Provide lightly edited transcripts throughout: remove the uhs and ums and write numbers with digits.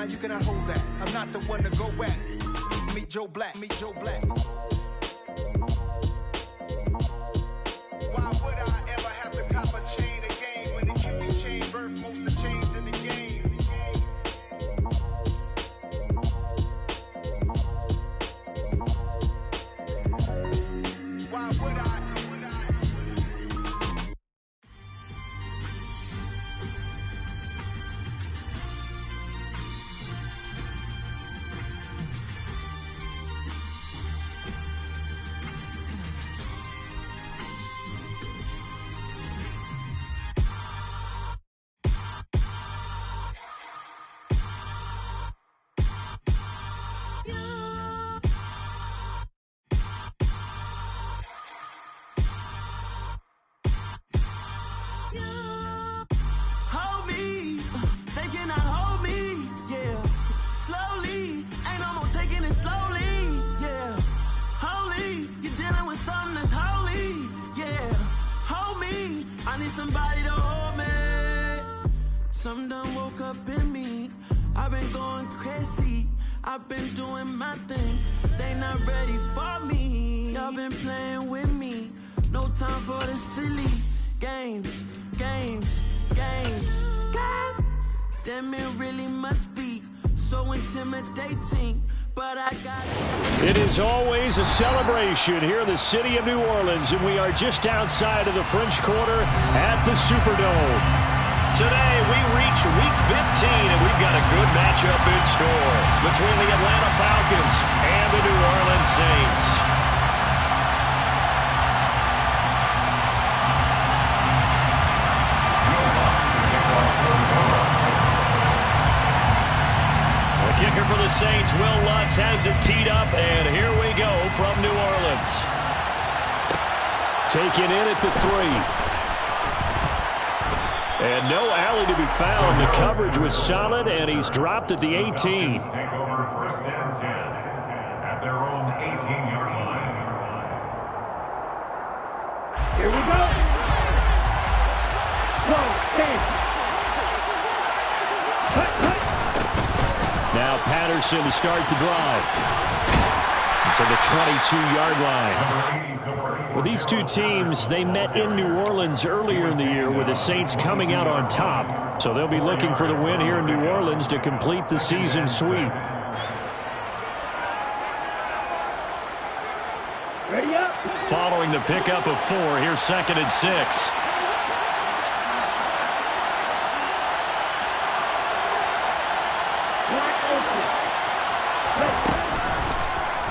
mine, you cannot hold that. I'm not the one to go at. Meet Joe Black, meet Joe Black. Why would I ever have to cop a chain again when the QB chain birth most of the chains in the game? Why would I? Somebody to hold me. Some done woke up in me. I've been going crazy. I've been doing my thing. They not ready for me. Y'all been playing with me. No time for the silly games. God damn, it really must be so intimidating. But I got it. It is always a celebration here in the city of New Orleans, and we are just outside of the French Quarter at the Superdome. Today, we reach Week 15, and we've got a good matchup in store between the Atlanta Falcons and the New Orleans Saints. Kicker for the Saints, Will Lutz has it teed up, and here we go from New Orleans. Taken in at the 3. And no alley to be found. The coverage was solid, and he's dropped at the 18. Take over first and 10 at their own 18-yard line. Here we go. Go, 10. Now Patterson to start the drive. To the 22-yard line. Well, these two teams, they met in New Orleans earlier in the year with the Saints coming out on top. So they'll be looking for the win here in New Orleans to complete the season sweep. Ready up. Following the pickup of 4, here's 2nd and 6.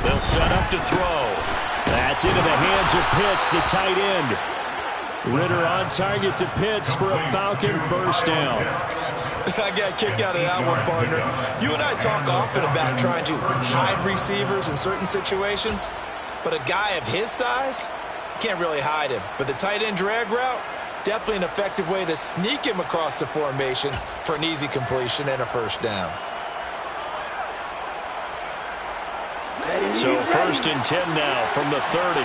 They'll set up to throw. That's into the hands of Pitts, the tight end. Ritter on target to Pitts for a Falcon first down. I got a kick out of that one, partner. You and I talk often about trying to hide receivers in certain situations, but a guy of his size, you can't really hide him. But the tight end drag route, definitely an effective way to sneak him across the formation for an easy completion and a first down. So 1st and 10 now from the 30.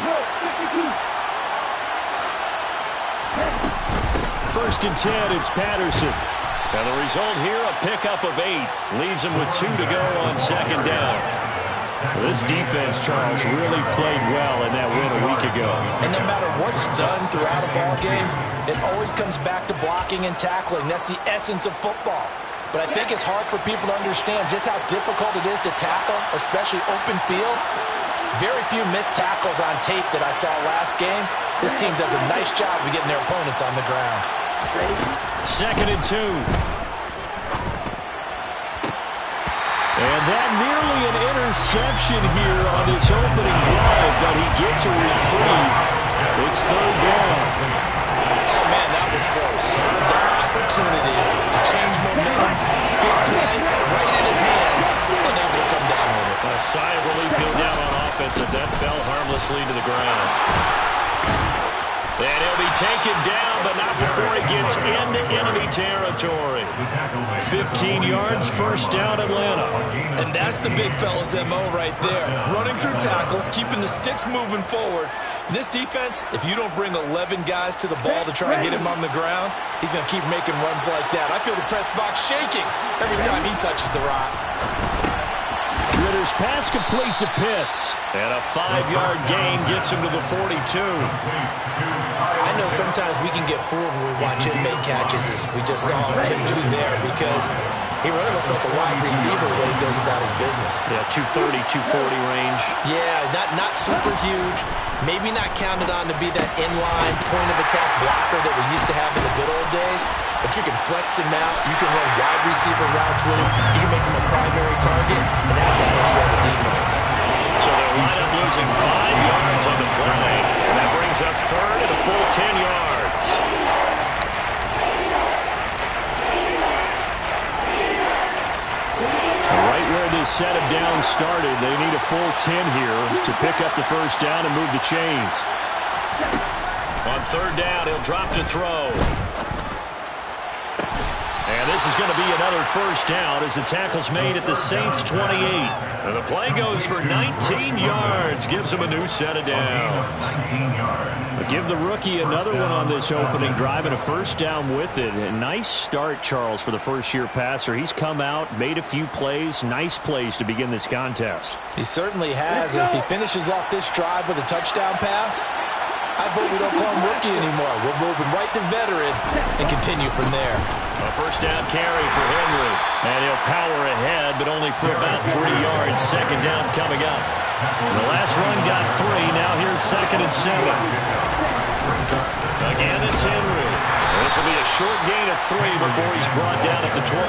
1st and 10, it's Patterson. And the result here, a pickup of 8. Leaves him with 2 to go on 2nd down. This defense, Charles, really played well in that win a week ago. And no matter what's done throughout a ball game, it always comes back to blocking and tackling. That's the essence of football. But I think it's hard for people to understand just how difficult it is to tackle, especially open field. Very few missed tackles on tape that I saw last game. This team does a nice job of getting their opponents on the ground. 2nd and 2. And that nearly an interception here on this opening drive, but he gets a reprieve. It's 3rd down. Oh, man, that was close. The opportunity to change momentum, big play, right in his hands, unable to come down with it. A sigh of relief go down on offense, and that fell harmlessly to the ground. And he'll be taken down, but not before he gets into enemy territory. 15 yards, first down, Atlanta. And that's the big fella's MO right there. Running through tackles, keeping the sticks moving forward. This defense, if you don't bring 11 guys to the ball to try and get him on the ground, he's going to keep making runs like that. I feel the press box shaking every time he touches the rock. Ritter's pass completes a Pitts. And a 5-yard gain gets him to the 42. I know sometimes we can get fooled when we watch him make catches, as we just saw him do there, because he really looks like a wide receiver when he goes about his business. Yeah, 230, 240 range. Yeah, not super huge. Maybe not counted on to be that inline point-of-attack blocker that we used to have in the good old days. But you can flex him out. You can run wide receiver routes with him. You can make him a primary target, and that's how he'll shred a defense. So they'll wind up losing 5 yards on the play. And that brings up third and a full 10 yards. Right where this set of downs started, they need a full 10 here to pick up the first down and move the chains. On third down, he'll drop to throw. And this is going to be another first down as the tackle's made at the Saints' 28. And the play goes for 19 yards. Gives him a new set of downs. Give the rookie another one on this opening drive and a first down with it. A nice start, Charles, for the first-year passer. He's come out, made a few plays, nice plays to begin this contest. He certainly has. And if he finishes off this drive with a touchdown pass, I vote we don't call him rookie anymore. We'll move him right to veteran and continue from there. A first down carry for Henry. And he'll power ahead, but only for about 3 yards. Second down coming up. The last run got 3. Now here's 2nd and 7. Again, it's Henry. This will be a short gain of 3 before he's brought down at the 22.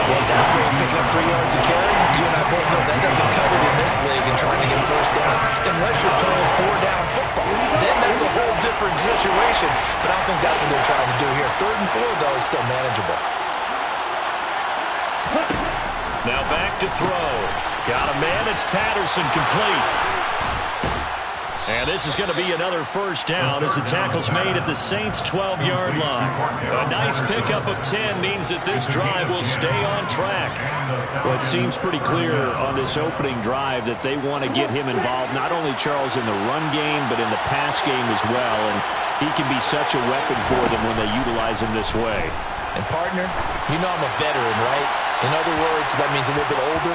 Well, downgrade picking up 3 yards a carry. You and I both know that doesn't cut it in this league and trying to get first downs unless you're playing 4-down football. Then that's a whole different situation. But I don't think that's what they're trying to do here. 3rd and 4, though, is still manageable. Now back to throw. Got a man. It's Patterson, complete. And this is going to be another first down as the tackle's made at the Saints' 12-yard line. A nice pickup of 10 means that this drive will stay on track. Well, it seems pretty clear on this opening drive that they want to get him involved, not only, Charles, in the run game, but in the pass game as well. And he can be such a weapon for them when they utilize him this way. And, partner, you know I'm a veteran, right? In other words, that means a little bit older.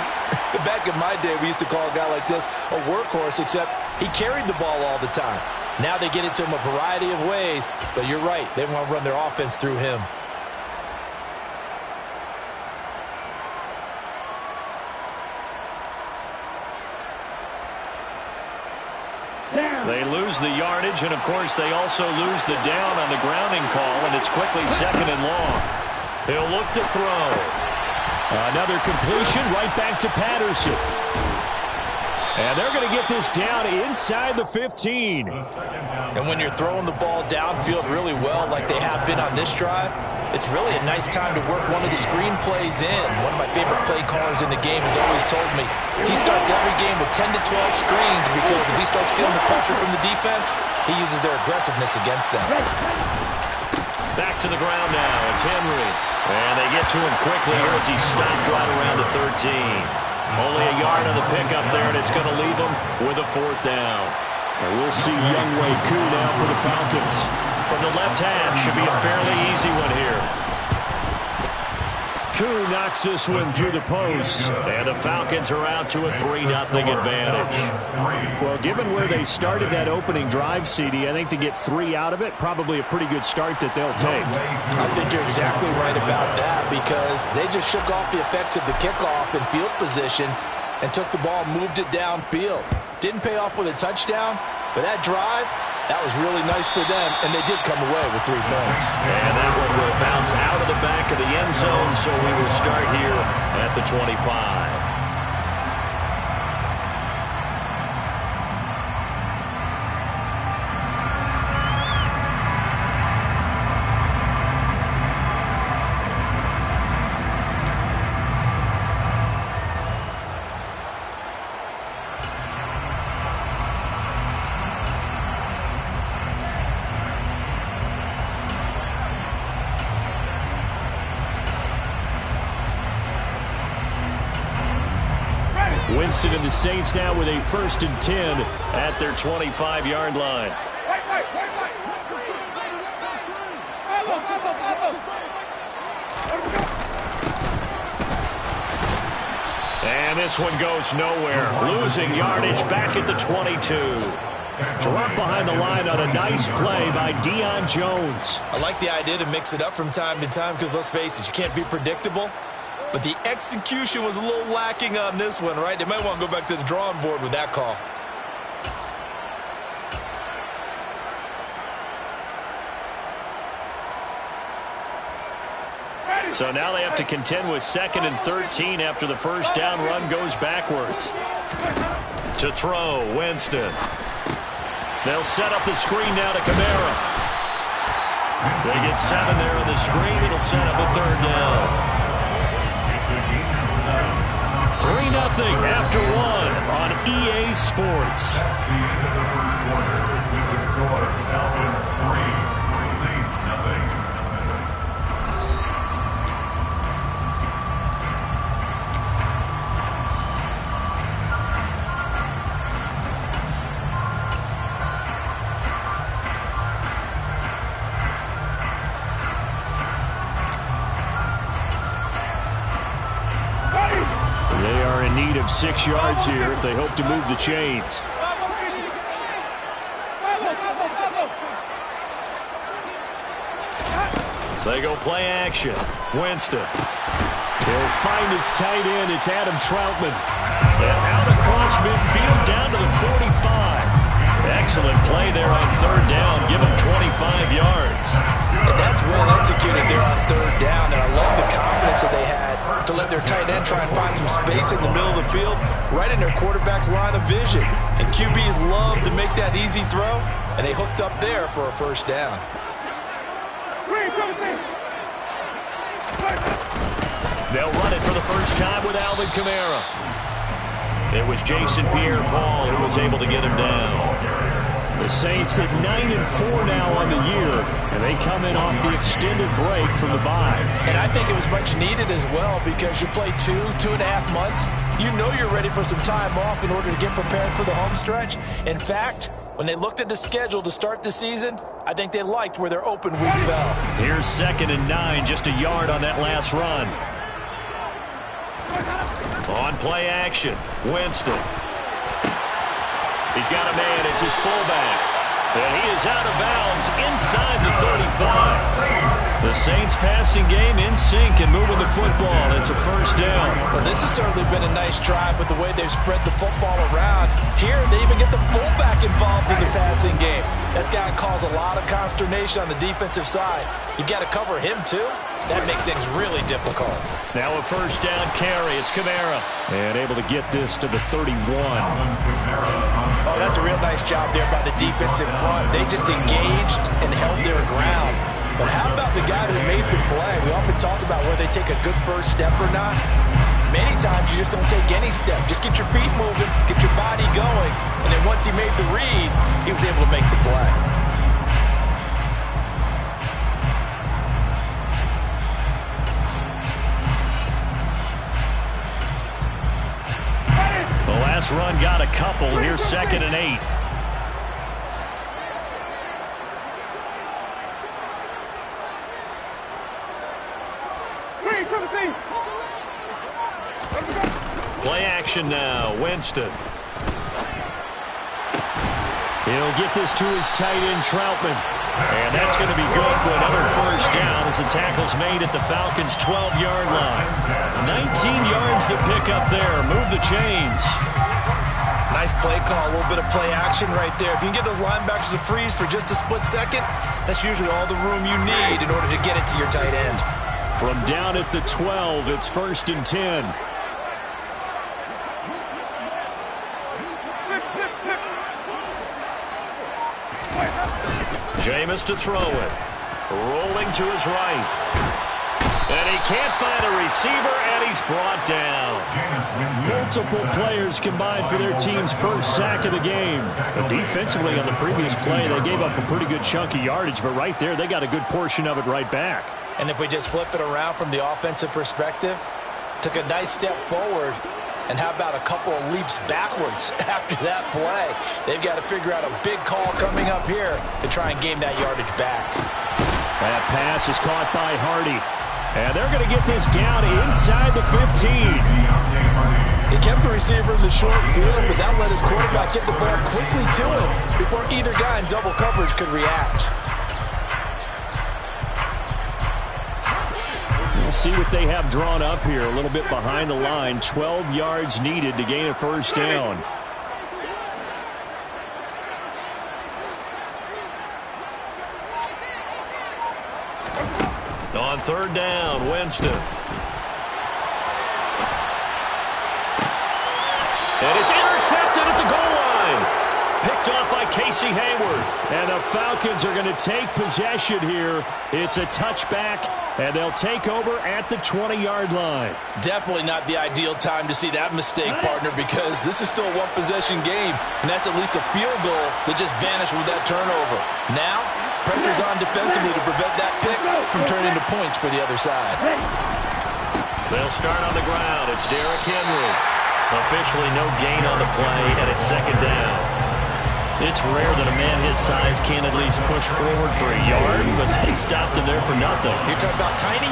Back in my day, we used to call a guy like this a workhorse, except he carried the ball all the time. Now they get it to him a variety of ways, but you're right. They want to run their offense through him. They lose the yardage, and, of course, they also lose the down on the grounding call, and it's quickly 2nd and long. He'll look to throw. Another completion right back to Patterson. And they're going to get this down inside the 15. And when you're throwing the ball downfield really well like they have been on this drive, it's really a nice time to work one of the screen plays in. One of my favorite play callers in the game has always told me he starts every game with 10 to 12 screens because if he starts feeling the pressure from the defense, he uses their aggressiveness against them. Back to the ground now. It's Henry. And they get to him quickly here as he stopped right around the 13. Only a yard on the pickup there, and it's going to leave him with a 4th down. And we'll see Younghoe Koo now for the Falcons. From the left half, should be a fairly easy one here. Koo knocks this one through the post. And the Falcons are out to a 3-0 advantage. Well, given where they started that opening drive, CD, I think to get 3 out of it, probably a pretty good start that they'll take. I think you're exactly right about that because they just shook off the effects of the kickoff and field position and took the ball and moved it downfield. Didn't pay off with a touchdown, but that drive, that was really nice for them, and they did come away with 3 points. And that one will bounce out of the back of the end zone, so we will start here at the 25. Winston and the Saints now with a 1st and 10 at their 25-yard line. And this one goes nowhere. Losing yardage back at the 22. Drop behind the line on a nice play by Deion Jones. I like the idea to mix it up from time to time because, let's face it, you can't be predictable. But the execution was a little lacking on this one, right? They might want to go back to the drawing board with that call. So now they have to contend with 2nd and 13 after the first down run goes backwards. To throw, Winston. They'll set up the screen now to Kamara. They get 7 there on the screen. It'll set up a 3rd down. 3-0 after 1 on EA Sports. That's the end of the first quarter with the score Falcons 3, Saints 0. They are in need of 6 yards here if they hope to move the chains. They go play action. Winston. He'll find his tight end. It's Adam Troutman. And out across midfield down to the 45. Excellent play there on 3rd down. Give him 25 yards. And that's well executed there on 3rd down. And I love the confidence that they had to let their tight end try and find some space in the middle of the field, right in their quarterback's line of vision. And QBs love to make that easy throw, and they hooked up there for a 1st down. They'll run it for the first time with Alvin Kamara. It was Jason Pierre-Paul who was able to get him down. The Saints at 9-4 now on the year, and they come in off the extended break from the bye. And I think it was much needed as well because you play 2.5 months. You know you're ready for some time off in order to get prepared for the home stretch. In fact, when they looked at the schedule to start the season, I think they liked where their open week fell. Here's 2nd and 9, just a yard on that last run. On play action, Winston. He's got a man, it's his fullback. And he is out of bounds inside the 35. The Saints passing game in sync and moving the football. It's a 1st down. Well, this has certainly been a nice drive with the way they've spread the football around. Here, they even get the fullback involved in the passing game. That's got to cause a lot of consternation on the defensive side. You've got to cover him, too. That makes things really difficult. Now a 1st down carry. It's Kamara. And able to get this to the 31. Oh, that's a real nice job there by the defense in front. They just engaged and held their ground. But how about the guy who made the play? We often talk about whether they take a good first step or not. Many times you just don't take any step. Just get your feet moving, get your body going. And then once he made the read, he was able to make the play. The last run got a couple. Here's 2nd and 8. Play action now. Winston. He'll get this to his tight end, Troutman. And that's going to be good for another 1st down as the tackle's made at the Falcons' 12-yard line. 19 yards to pick up there. Move the chains. Nice play call, a little bit of play action right there. If you can get those linebackers to freeze for just a split second, that's usually all the room you need in order to get it to your tight end. From down at the 12, it's 1st and 10. Jameis to throw it. Rolling to his right. And he can't find a receiver, and he's brought down. Multiple players combined for their team's 1st sack of the game. But defensively on the previous play, they gave up a pretty good chunk of yardage, but right there, they got a good portion of it right back. And if we just flip it around from the offensive perspective, took a nice step forward, And how about a couple of leaps backwards after that play? They've got to figure out a big call coming up here to try and gain that yardage back. That pass is caught by Hardy. And they're going to get this down inside the 15. He kept the receiver in the short field, but that let his quarterback get the ball quickly to him before either guy in double coverage could react. We'll see what they have drawn up here. A little bit behind the line. 12 yards needed to gain a first down. On third down, Winston. And it's intercepted at the goal line. Picked off by Casey Hayward. And the Falcons are going to take possession here. It's a touchback, and they'll take over at the 20-yard line. Definitely not the ideal time to see that mistake, partner, because this is still a one-possession game, and that's at least a field goal that just vanished with that turnover. Now, pressure's on defensively to prevent that pick from turning into points for the other side. They'll start on the ground. It's Derrick Henry. Officially no gain on the play, and it's second down. It's rare that a man his size can at least push forward for a yard, but they stopped him there for nothing. You're talking about tiny?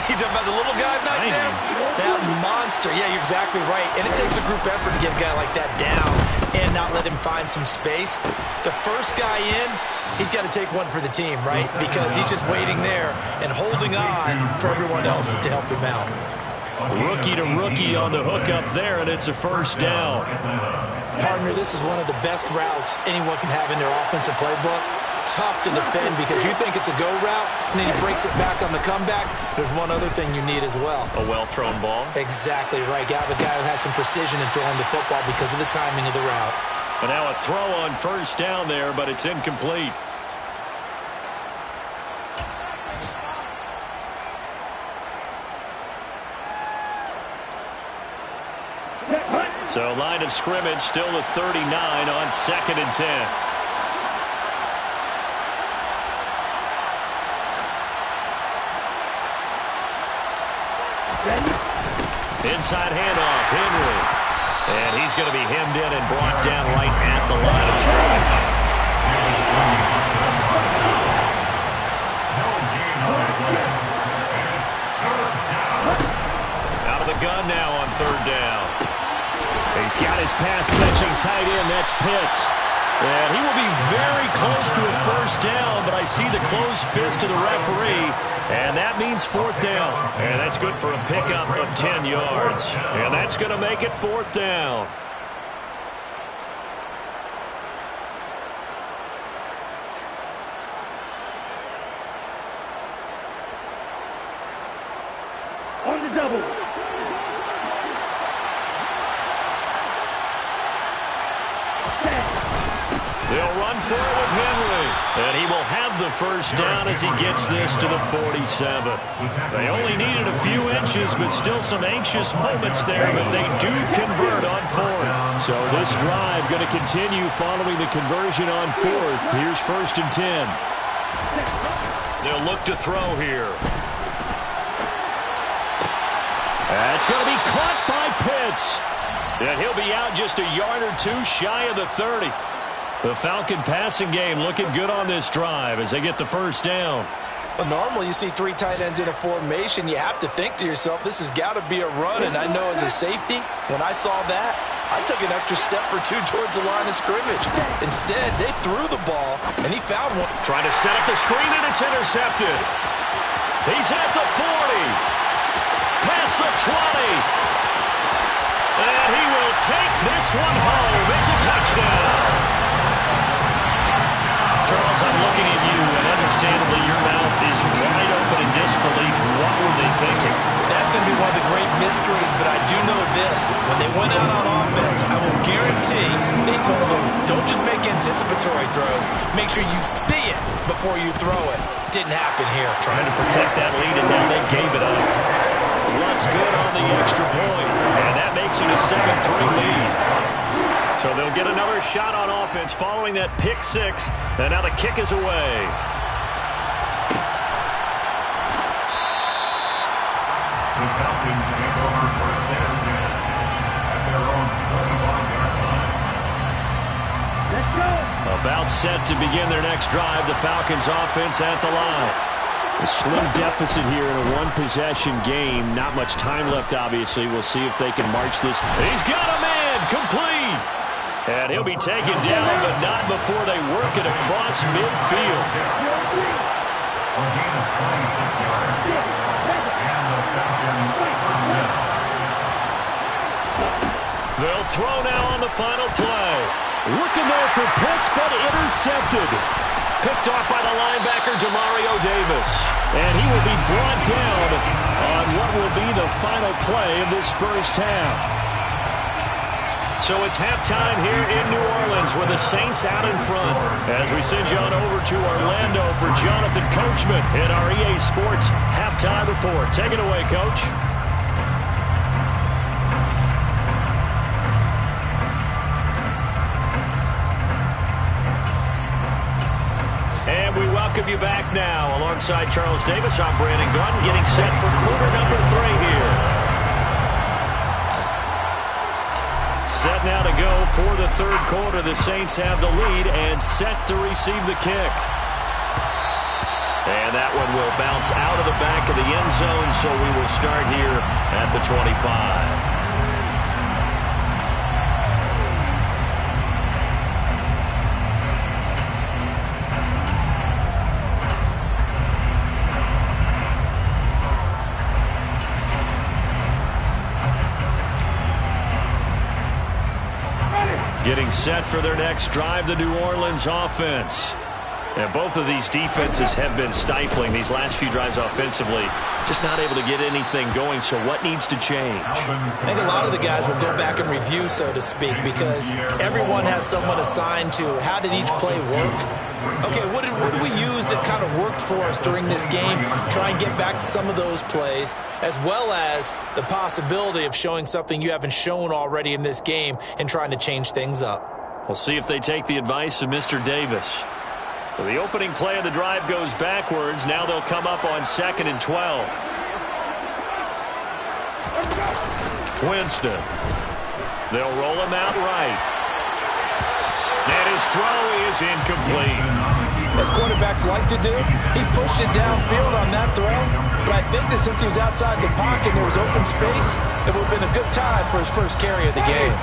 You're talking about the little guy back Tiny. there? That monster. Yeah, you're exactly right. And it takes a group effort to get a guy like that down and not let him find some space. The first guy in, he's got to take one for the team, right? Because he's just waiting there and holding on for everyone else to help him out. Rookie to rookie on the hook up there, and it's a first down. Partner, this is one of the best routes anyone can have in their offensive playbook. Tough to defend because you think it's a go route, and then he breaks it back on the comeback. There's one other thing you need as well. A well-thrown ball. Exactly right. You have a guy who has some precision in throwing the football because of the timing of the route. And now a throw on first down there, but it's incomplete. So line of scrimmage still the 39 on 2nd and 10. Inside handoff, Henry. And he's going to be hemmed in and brought down right at the line of scrimmage. Out of the gun now on third down. He's got his pass-catching tight end. That's Pitts. And he will be very close to a first down, but I see the closed fist of the referee, and that means fourth down. And that's good for a pickup of 10 yards. And that's going to make it fourth down. On the double. They'll run for it with Henry. And he will have the first down as he gets this to the 47. They only needed a few inches, but still some anxious moments there, but they do convert on fourth. So this drive going to continue following the conversion on fourth. Here's 1st and 10. They'll look to throw here. That's going to be caught by Pitts. And he'll be out just a yard or two shy of the 30. The Falcon passing game looking good on this drive as they get the first down. Well, normally you see three tight ends in a formation. You have to think to yourself, this has got to be a run. And I know as a safety, when I saw that, I took an extra step or two towards the line of scrimmage. Instead, they threw the ball, and he found one. Trying to set up the screen, and it's intercepted. He's at the 40. Past the 20. And he will take this one home. It's a touchdown. Charles, I'm looking at you, and understandably your mouth is wide open in disbelief. What were they thinking? That's going to be one of the great mysteries, but I do know this. When they went out on offense, I will guarantee they told them, don't just make anticipatory throws. Make sure you see it before you throw it. Didn't happen here. Trying to protect that lead, and now they gave it up. What's good on the extra point, and that makes it a 7-3 lead. So they'll get another shot on offense following that pick six, and now the kick is away. The Falcons take over 1st and 10 at About set to begin their next drive. The Falcons offense at the line. A slim deficit here in a one-possession game. Not much time left, obviously. We'll see if they can march this. He's got a man complete. And he'll be taken down, but not before they work it across midfield. A gain of 26 yards. And the Falcons first down. They'll throw now on the final play. Looking there for picks, but intercepted. Picked off by the linebacker, Demario Davis. And he will be brought down on what will be the final play of this first half. So it's halftime here in New Orleans with the Saints out in front. As we send you on over to Orlando for Jonathan Coachman in our EA Sports Halftime Report. Take it away, Coach. And we welcome you back now. Alongside Charles Davis, I'm Brandon Gordon, getting set for quarter number 3 here. Set now to go for the third quarter. The Saints have the lead and set to receive the kick. And that one will bounce out of the back of the end zone, so we will start here at the 25. Getting set for their next drive, the New Orleans offense. And both of these defenses have been stifling these last few drives offensively. Just not able to get anything going, so what needs to change? I think a lot of the guys will go back and review, so to speak, because everyone has someone assigned to how did each play work. Okay, what did we use that kind of worked for us during this game? Try and get back to some of those plays, as well as the possibility of showing something you haven't shown already in this game and trying to change things up. We'll see if they take the advice of Mr. Davis. So the opening play of the drive goes backwards. Now they'll come up on 2nd and 12. Winston. They'll roll him out right. And his throw is incomplete. As quarterbacks like to do, he pushed it downfield on that throw. But I think that since he was outside the pocket and there was open space, it would have been a good time for his first carry of the game.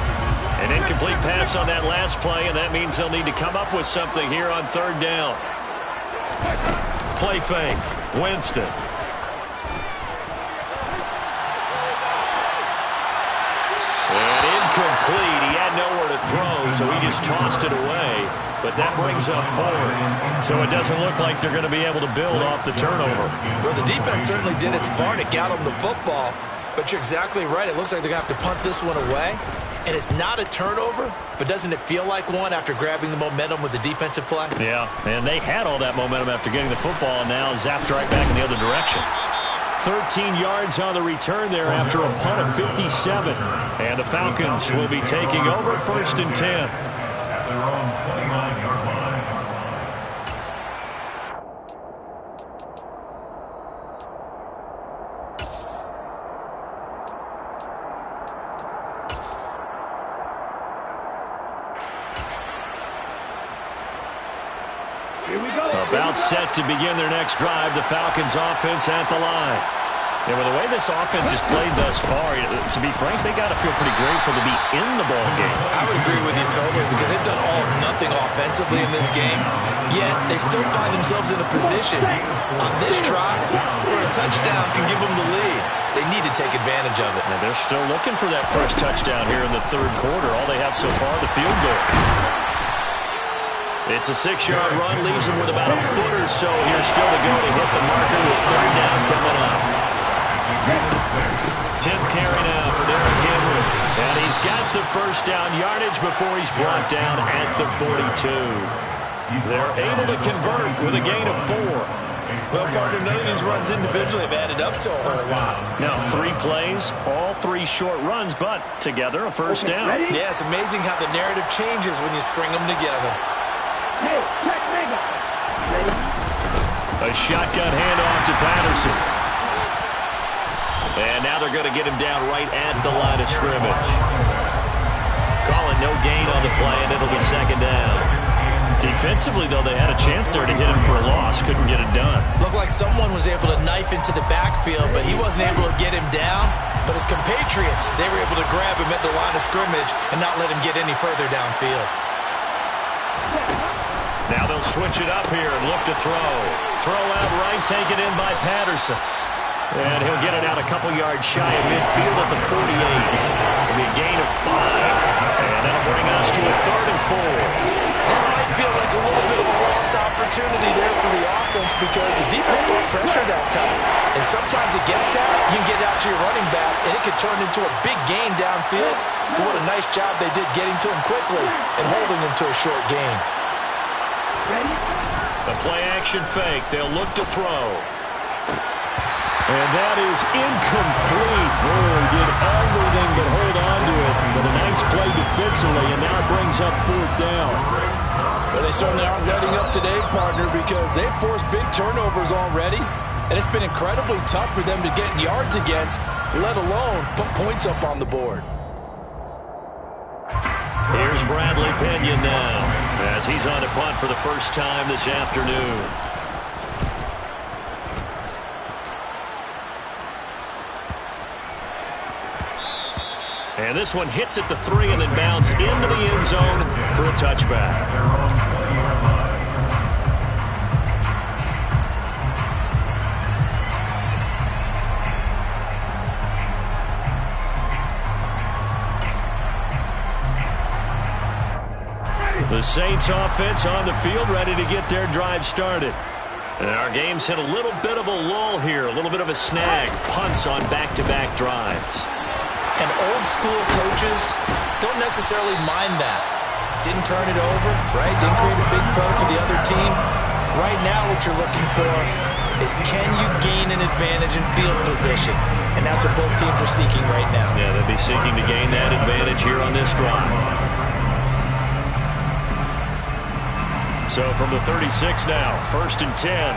An incomplete pass on that last play, and that means they'll need to come up with something here on 3rd down. Play fake. Winston. And incomplete. He had nowhere to throw, so he just tossed it away. But that brings up 4th. So it doesn't look like they're going to be able to build off the turnover. Well, the defense certainly did its part. It got them the football. But you're exactly right. It looks like they're going to have to punt this one away. And it's not a turnover, but doesn't it feel like one after grabbing the momentum with the defensive play? Yeah, and they had all that momentum after getting the football, and now zapped right back in the other direction. 13 yards on the return there after a punt of 57. And the Falcons will be taking over 1st and 10. At their own 29-yard line. About set to begin their next drive, the Falcons offense at the line. And with the way this offense has played thus far, to be frank, they got to feel pretty grateful to be in the ball game. I would agree with you totally, because they've done all or nothing offensively in this game, yet they still find themselves in a position on this drive where a touchdown can give them the lead. They need to take advantage of it. And they're still looking for that first touchdown here in the 3rd quarter. All they have so far, the field goal. It's a 6-yard run, leaves them with about a foot or so here still to go to hit the marker with 3rd down coming up. 10th carry now for Derrick Henry. And he's got the first down yardage before he's brought down at the 42. They're able to convert with a gain of 4. Well, partner, none of these runs individually have added up to a whole lot. Now 3 plays, all 3 short runs, but together a first down. Yeah, it's amazing how the narrative changes when you string them together. Hey, check nigga. A shotgun handoff to Patterson. And now they're going to get him down right at the line of scrimmage. Calling no gain on the play, and it'll be 2nd down. Defensively, though, they had a chance there to hit him for a loss. Couldn't get it done. Looked like someone was able to knife into the backfield, but he wasn't able to get him down. But his compatriots, they were able to grab him at the line of scrimmage and not let him get any further downfield. Now they'll switch it up here and look to throw. Throw out right, taken in by Patterson. And he'll get it out a couple yards shy of midfield at the 48. It'll be a gain of 5. And that'll bring us to a 3rd and 4. That might feel like a little bit of a lost opportunity there for the offense because the defense brought pressure that time. And sometimes against that, you can get out to your running back, and it could turn into a big gain downfield. But what a nice job they did getting to him quickly and holding him to a short gain. The play-action fake. They'll look to throw. And that is incomplete. Oh, he did everything but hold on to it. But a nice play defensively, and now it brings up 4th down. Well, they certainly aren't letting up today, partner, because they've forced big turnovers already. And it's been incredibly tough for them to get yards against, let alone put points up on the board. Here's Bradley Pinion now, as he's on to punt for the first time this afternoon. And this one hits at the 3 and then bounds into the end zone for a touchback. The Saints offense on the field, ready to get their drive started. And our game's hit a little bit of a lull here, a little bit of a snag. Punts on back-to-back drives. And old-school coaches don't necessarily mind that. Didn't turn it over, right? Didn't create a big play for the other team. Right now what you're looking for is can you gain an advantage in field position? And that's what both teams are seeking right now. Yeah, they'll be seeking to gain that advantage here on this drive. So from the 36 now, 1st and 10.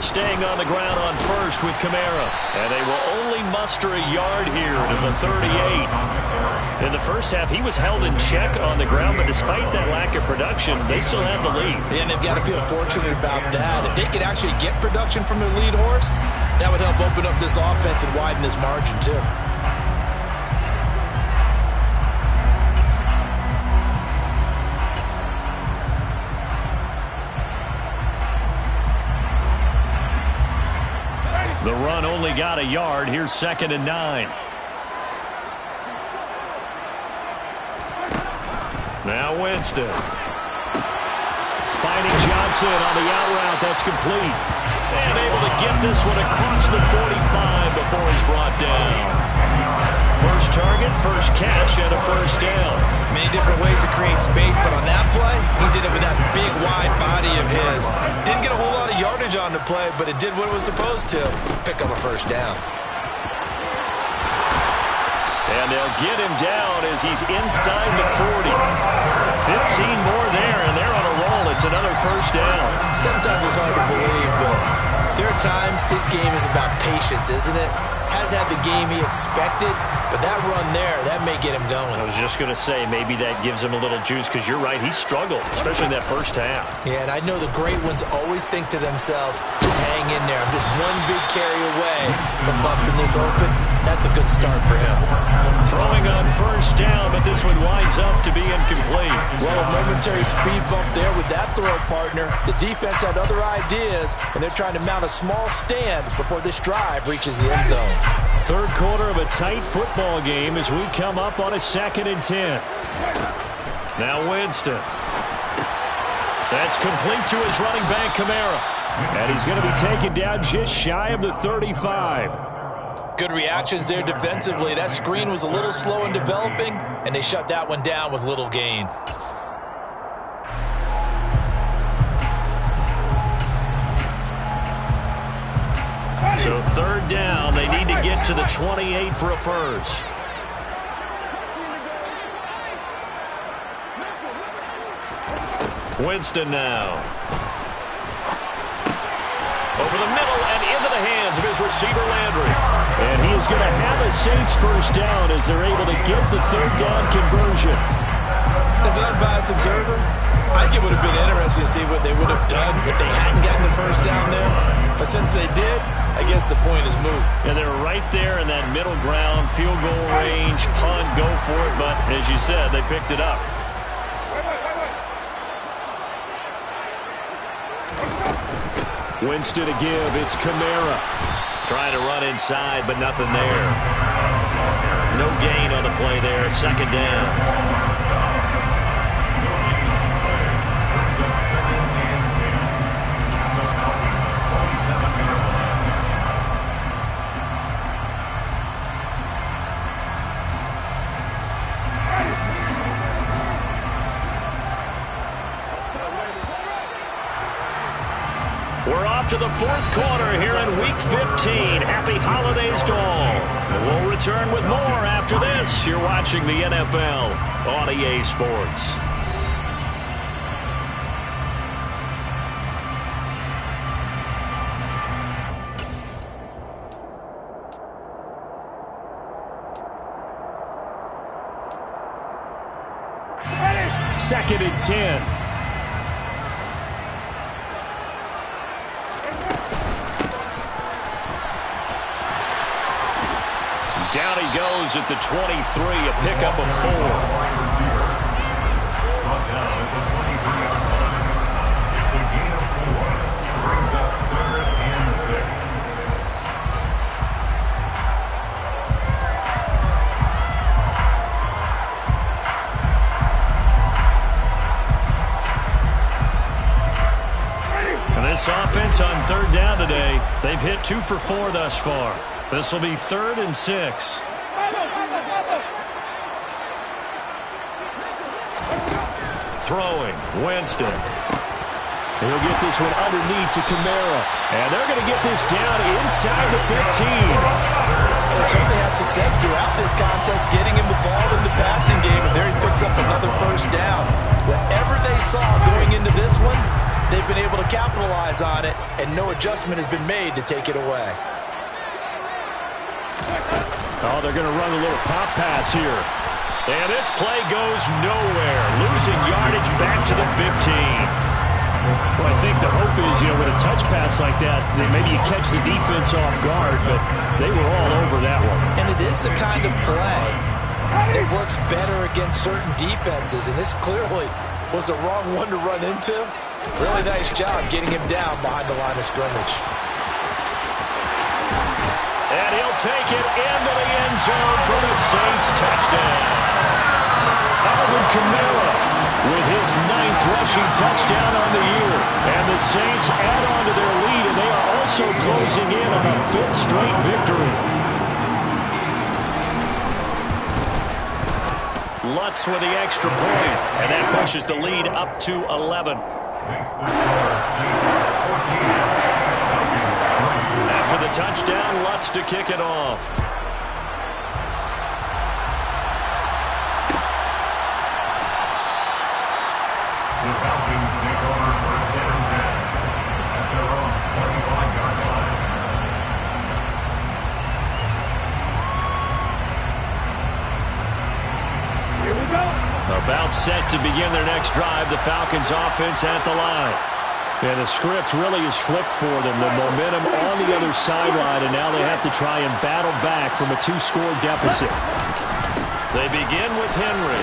Staying on the ground on 1st with Kamara. And they will only muster a yard here to the 38. In the first half, he was held in check on the ground, but despite that lack of production, they still have the lead. And they've got to feel fortunate about that. If they could actually get production from their lead horse, that would help open up this offense and widen this margin too. The run only got a yard. Here's 2nd and 9. Now Winston. Finding Johnson on the out route. That's complete. And able to get this one across the 45 before he's brought down. First target, first catch, and a 1st down. Many different ways to create space, but on that play, he did it with that big, wide body of his. Didn't get a whole lot of yardage on the play, but it did what it was supposed to. Pick up a 1st down. And they'll get him down as he's inside the 40. 15 more there, and they're on a roll. It's another 1st down. Sometimes it's hard to believe, but there are times this game is about patience, isn't it? Has had the game he expected, but that run there, that may get him going. I was just going to say, maybe that gives him a little juice, because you're right, he struggled, especially in that first half. Yeah, and I know the great ones always think to themselves, just hang in there. I'm just one big carry away from busting this open. That's a good start for him. Throwing on 1st down, but this one winds up to be incomplete. Well, a momentary speed bump there with that throw, partner. The defense had other ideas, and they're trying to mount a small stand before this drive reaches the end zone. 3rd quarter of a tight football game as we come up on a 2nd and 10. Now Winston. That's complete to his running back, Kamara. And he's going to be taken down just shy of the 35. Good reactions there defensively. That screen was a little slow in developing, and they shut that one down with little gain. So 3rd down, they need to get to the 28 for a 1st. Winston now. Over the middle and into the hands of his receiver, Landry. And he is going to have a Saints first down as they're able to get the third down conversion. As an unbiased observer, I think it would have been interesting to see what they would have done if they hadn't gotten the first down there. But since they did, I guess the point is moot. And they're right there in that middle ground, field goal range, punt, go for it. But as you said, they picked it up. Winston to give. It's Kamara. Trying to run inside, but nothing there. No gain on the play there. Second down. We're off to the fourth quarter here in Week 15. Happy holidays to all. We'll return with more after this. You're watching the NFL on EA Sports. Second and 10. Down he goes at the 23, a pickup of 4. Brought down at the 23-yard line. It's a gain of 4. Brings up 3rd and 6. And this offense on third down today, they've hit 2 for 4 thus far. This will be 3rd and 6. Throwing, Winston. He'll get this one underneath to Kamara. And they're going to get this down inside the 15. They certainly had success throughout this contest, getting him the ball in the passing game, and there he picks up another first down. Whatever they saw going into this one, they've been able to capitalize on it, and no adjustment has been made to take it away. Oh, they're going to run a little pop pass here. And this play goes nowhere. Losing yardage back to the 15. Well, I think the hope is, with a touch pass like that, maybe you catch the defense off guard, but they were all over that one. And it is the kind of play that works better against certain defenses, and this clearly was the wrong one to run into. Really nice job getting him down behind the line of scrimmage. And he'll take it into the end zone for the Saints touchdown. Alvin Kamara with his 9th rushing touchdown on the year. And the Saints add on to their lead, and they are also closing in on a 5th straight victory. Lutz with the extra point, and that pushes the lead up to 11. Makes the score Saints 14. After the touchdown, Lutz to kick it off. The Falcons take over 1st and 10 at their own 25-yard line. Here we go. About set to begin their next drive, the Falcons offense at the line. And the script really is flipped for them. The momentum on the other sideline, and now they have to try and battle back from a 2-score deficit. They begin with Henry.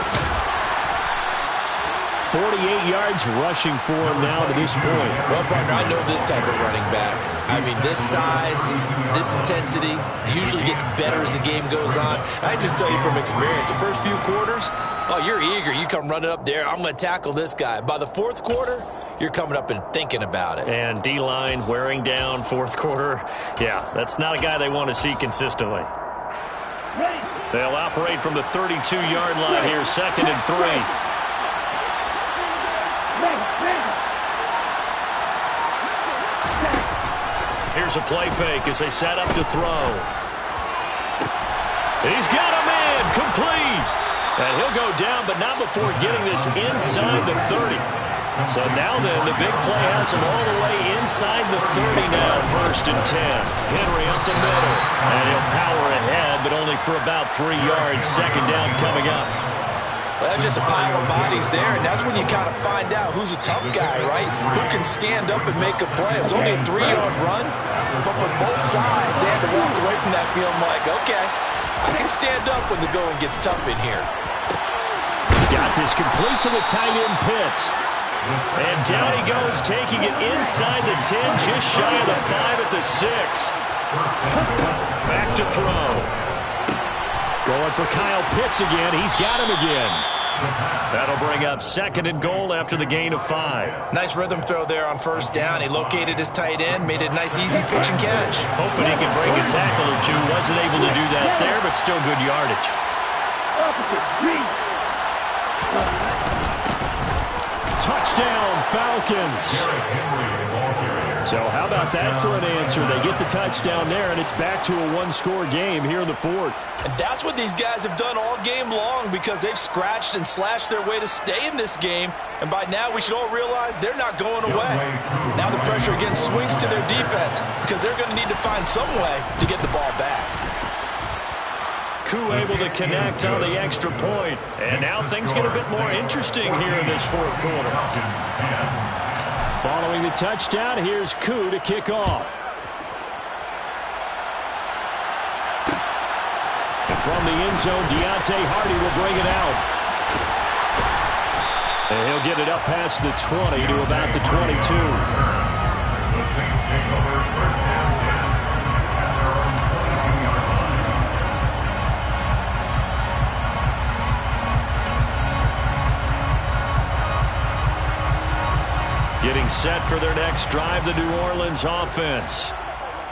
48 yards rushing for him now to this point. Well, partner, I know this type of running back. I mean, this size, this intensity usually gets better as the game goes on. I just tell you from experience, the first few quarters, oh, you're eager. You come running up there, I'm going to tackle this guy. By the 4th quarter, you're coming up and thinking about it. And D-line wearing down 4th quarter. Yeah, that's not a guy they want to see consistently. They'll operate from the 32-yard line here, 2nd and 3. Here's a play fake as they set up to throw. He's got a man, complete. And he'll go down, but not before getting this inside the 30. So now then, the big play has him all the way inside the 30 now, 1st and 10. Henry up the middle, and he'll power ahead, but only for about 3 yards. 2nd down coming up. Well, that's just a pile of bodies there, and that's when you kind of find out who's a tough guy, right? Who can stand up and make a play. It was only a 3-yard run, but for both sides, they had to walk away from that feeling like, okay, I can stand up when the going gets tough in here. Got this complete to the tight end Pitts. And down he goes, taking it inside the 10, just shy of the 5 at the 6. Back to throw. Going for Kyle Pitts again. He's got him again. That'll bring up 2nd and goal after the gain of 5. Nice rhythm throw there on 1st down. He located his tight end, made it a nice, easy pitch and catch. Hoping he can break a tackle or two. Wasn't able to do that there, but still good yardage. Touchdown, Falcons. So how about that for an answer? They get the touchdown there, and it's back to a 1-score game here in the 4th. And that's what these guys have done all game long because they've scratched and slashed their way to stay in this game. And by now, we should all realize they're not going away. Now the pressure again swings to their defense because they're going to need to find some way to get the ball back. Koo able to connect on the extra point. And now things get a bit more interesting here in this 4th quarter. Following the touchdown, here's Koo to kick off. And from the end zone, Deontay Hardy will bring it out. And he'll get it up past the 20 to about the 22. The Saints take over 1st and 10 at their own 22-yard line. Getting set for their next drive, the New Orleans offense.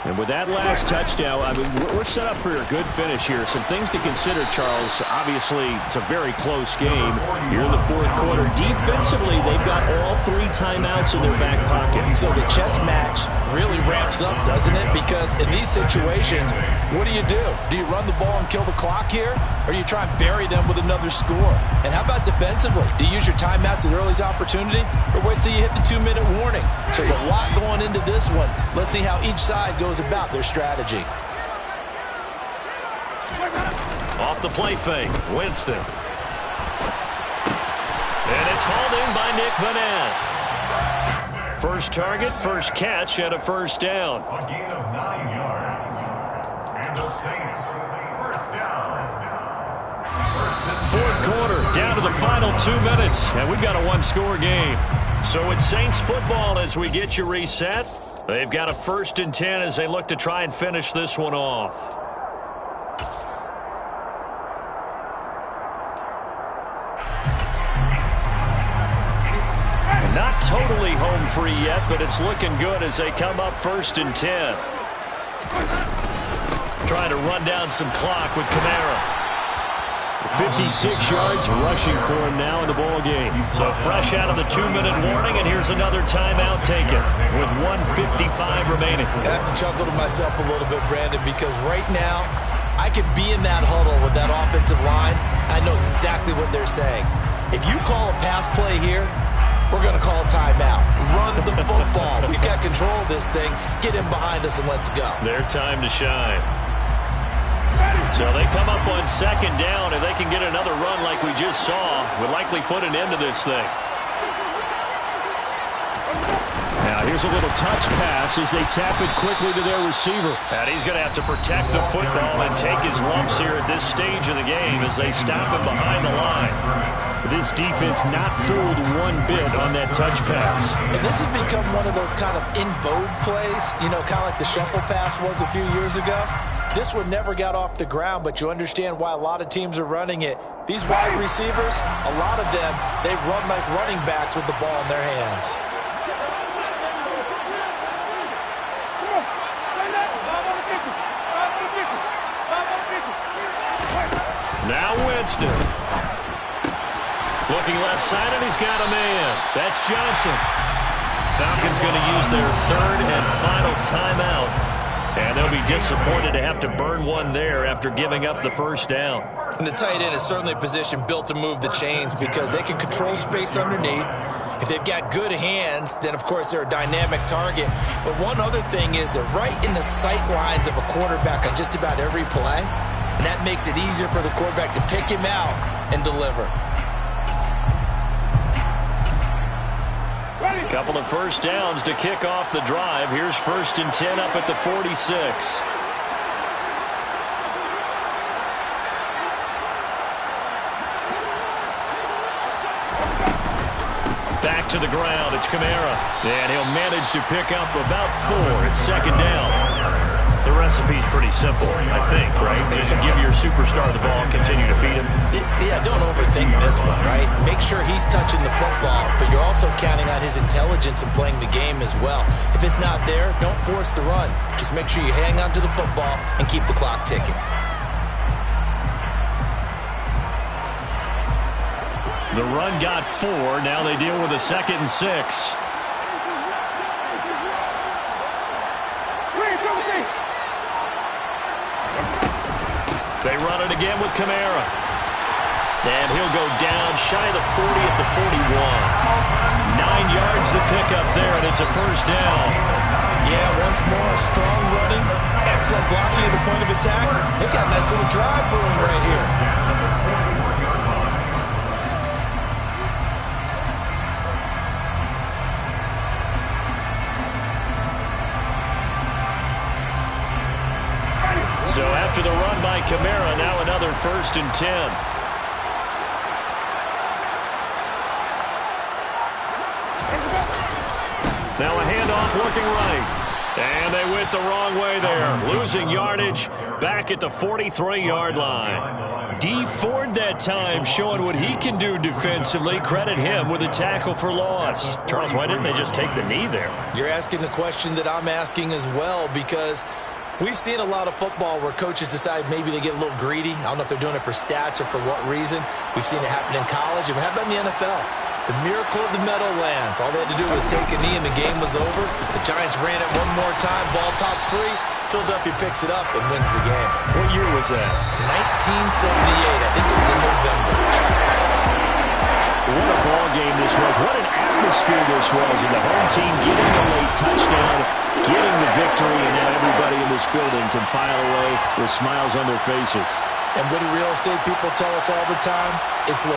And with that last touchdown, I mean, we're set up for a good finish here. Some things to consider, Charles. Obviously, it's a very close game. Here in the 4th quarter, defensively, they've got all 3 timeouts in their back pocket. So the chess match really ramps up, doesn't it? Because in these situations, what do? Do you run the ball and kill the clock here? Or do you try and bury them with another score? And how about defensively? Do you use your timeouts at early's opportunity? Or wait till you hit the 2-minute warning? So there's a lot going into this one. Let's see how each side goes about their strategy. Off the play fake, Winston. And it's hauled in by Nick Vanette. First target, first catch, and a 1st down. A gain of 9 yards. And the Saints, 1st down. 4th quarter, down to the final 2 minutes, and we've got a 1-score game. So it's Saints football as we get you reset. They've got a 1st and 10 as they look to try and finish this one off. And not totally home free yet, but it's looking good as they come up 1st and 10. Trying to run down some clock with Kamara. 56 yards rushing for him now in the ball game. So fresh out of the 2-minute warning, and here's another timeout taken with 1:55 remaining. I have to chuckle to myself a little bit, Brandon, because right now I could be in that huddle with that offensive line. I know exactly what they're saying. If you call a pass play here, we're going to call a timeout. Run the football. We've got control of this thing. Get in behind us and let's go. Their time to shine. So they come up on 2nd down, and they can get another run like we just saw. Would likely put an end to this thing. Now here's a little touch pass as they tap it quickly to their receiver. And he's going to have to protect the football and take his lumps here at this stage of the game as they stop him behind the line. This defense not fooled one bit on that touch pass. And this has become one of those kind of in vogue plays, you know, kind of like the shuffle pass was a few years ago. This one never got off the ground, but you understand why a lot of teams are running it. These wide receivers, a lot of them, they run like running backs with the ball in their hands. Now Winston. Looking left side, and he's got a man. That's Johnson. Falcons going to use their 3rd and final timeout. And they'll be disappointed to have to burn one there after giving up the 1st down. And the tight end is certainly a position built to move the chains because they can control space underneath. If they've got good hands, then, of course, they're a dynamic target. But one other thing is they're right in the sight lines of a quarterback on just about every play, and that makes it easier for the quarterback to pick him out and deliver. Couple of first downs to kick off the drive. Here's 1st and 10 up at the 46. Back to the ground. It's Kamara. And he'll manage to pick up about 4. It's 2nd down. The recipe's pretty simple, I think, right? Just give your superstar the ball, continue to feed him. Yeah, don't overthink this one, right? Make sure he's touching the football, but you're also counting on his intelligence and playing the game as well. If it's not there, don't force the run. Just make sure you hang on to the football and keep the clock ticking. The run got 4. Now they deal with a 2nd and 6. They run it again with Kamara. And he'll go down shy of the 40 at the 41. 9 yards to pick up there, and it's a 1st down. Yeah, once more, strong running, excellent blocking at the point of attack. They've got a nice little drive brewing right here. So after the run by Kamara, now another 1st and 10. Now a handoff looking right. And they went the wrong way there. Losing yardage back at the 43-yard line. D. Ford that time showing what he can do defensively. Credit him with a tackle for loss. Charles, why didn't they just take the knee there? You're asking the question that I'm asking as well, because we've seen a lot of football where coaches decide maybe they get a little greedy. I don't know if they're doing it for stats or for what reason. We've seen it happen in college. And how about in the NFL? The miracle of the Meadowlands. All they had to do was take a knee and the game was over. The Giants ran it one more time. Ball popped free. Philadelphia picks it up and wins the game. What year was that? 1978. I think it was in November. What a ball game this was. What an atmosphere this was. And the home team getting the late touchdown, getting the victory, and now everybody in this building can file away with smiles on their faces. And what do real estate people tell us all the time? It's